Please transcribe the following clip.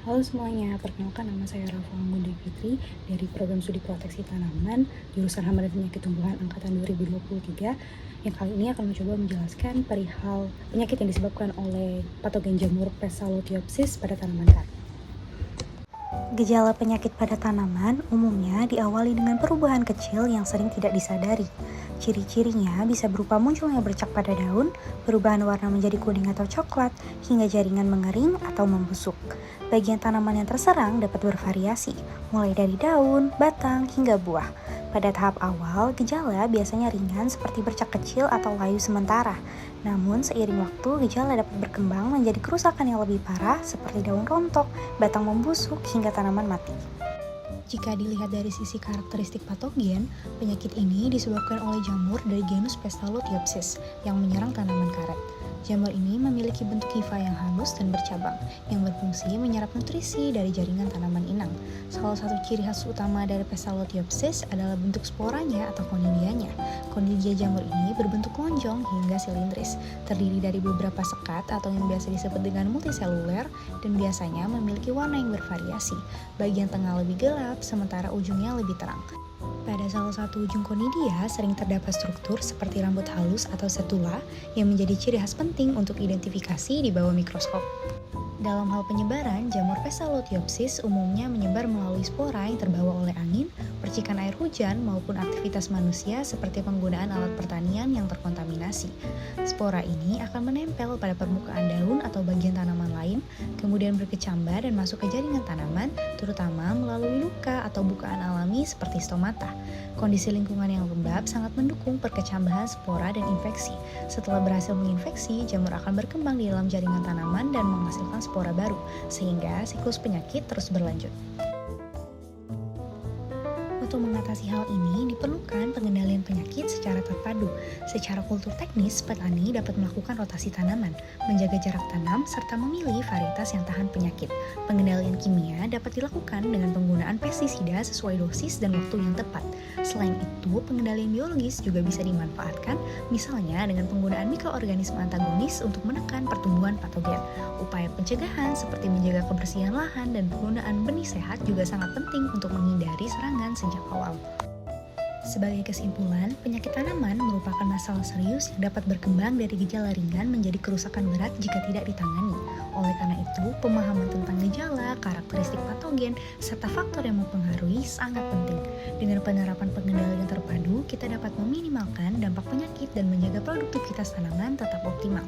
Halo semuanya, perkenalkan nama saya Rafa Anggun Fitri dari Program Studi Proteksi Tanaman jurusan Hama dan Penyakit Tumbuhan Angkatan 2023 yang kali ini akan mencoba menjelaskan perihal penyakit yang disebabkan oleh patogen jamur Pseudotyphosis pada tanaman karet. Gejala penyakit pada tanaman umumnya diawali dengan perubahan kecil yang sering tidak disadari. Ciri-cirinya bisa berupa munculnya bercak pada daun, perubahan warna menjadi kuning atau coklat, hingga jaringan mengering atau membusuk. Bagian tanaman yang terserang dapat bervariasi, mulai dari daun, batang, hingga buah. Pada tahap awal, gejala biasanya ringan seperti bercak kecil atau layu sementara. Namun, seiring waktu, gejala dapat berkembang menjadi kerusakan yang lebih parah seperti daun rontok, batang membusuk, hingga tanaman mati. Jika dilihat dari sisi karakteristik patogen, penyakit ini disebabkan oleh jamur dari genus Pseudotyphosis yang menyerang tanaman karet. Jamur ini memiliki bentuk hifa yang halus dan bercabang, yang berfungsi menyerap nutrisi dari jaringan tanaman inang. Salah satu ciri khas utama dari Pseudotyphosis adalah bentuk sporanya atau konidianya. Konidia jamur ini berbentuk lonjong hingga silindris, terdiri dari beberapa sekat atau yang biasa disebut dengan multiseluler, dan biasanya memiliki warna yang bervariasi. Bagian tengah lebih gelap, sementara ujungnya lebih terang. Pada salah satu ujung konidia sering terdapat struktur seperti rambut halus atau setula yang menjadi ciri khas penting untuk identifikasi di bawah mikroskop. Dalam hal penyebaran, jamur Pseudotyphosis umumnya menyebar melalui spora yang terbawa oleh angin, percikan air hujan, maupun aktivitas manusia seperti penggunaan alat pertanian yang terkontaminasi. Spora ini akan menempel pada permukaan daun atau bagian tanaman lain, kemudian berkecambah dan masuk ke jaringan tanaman, terutama melalui luka atau bukaan alami seperti stomata. Kondisi lingkungan yang lembab sangat mendukung perkecambahan spora dan infeksi. Setelah berhasil menginfeksi, jamur akan berkembang di dalam jaringan tanaman dan menghasilkan spora baru, sehingga siklus penyakit terus berlanjut. Untuk mengatasi hal ini, diperlukan pengendalian penyakit secara terpadu. Secara kultur teknis, petani dapat melakukan rotasi tanaman, menjaga jarak tanam, serta memilih varietas yang tahan penyakit. Pengendalian kimia dapat dilakukan dengan penggunaan pestisida sesuai dosis dan waktu yang tepat. Selain itu, pengendalian biologis juga bisa dimanfaatkan, misalnya dengan penggunaan mikroorganisme antagonis untuk menekan pertumbuhan patogen. Upaya pencegahan seperti menjaga kebersihan lahan dan penggunaan benih sehat juga sangat penting untuk menghindari serangan sejak awal. Sebagai kesimpulan, penyakit tanaman merupakan masalah serius yang dapat berkembang dari gejala ringan menjadi kerusakan berat jika tidak ditangani. Oleh karena itu, pemahaman tentang gejala, karakteristik patogen, serta faktor yang mempengaruhi sangat penting. Dengan penerapan pengendalian terpadu, kita dapat meminimalkan dampak penyakit dan menjaga produktivitas tanaman tetap optimal.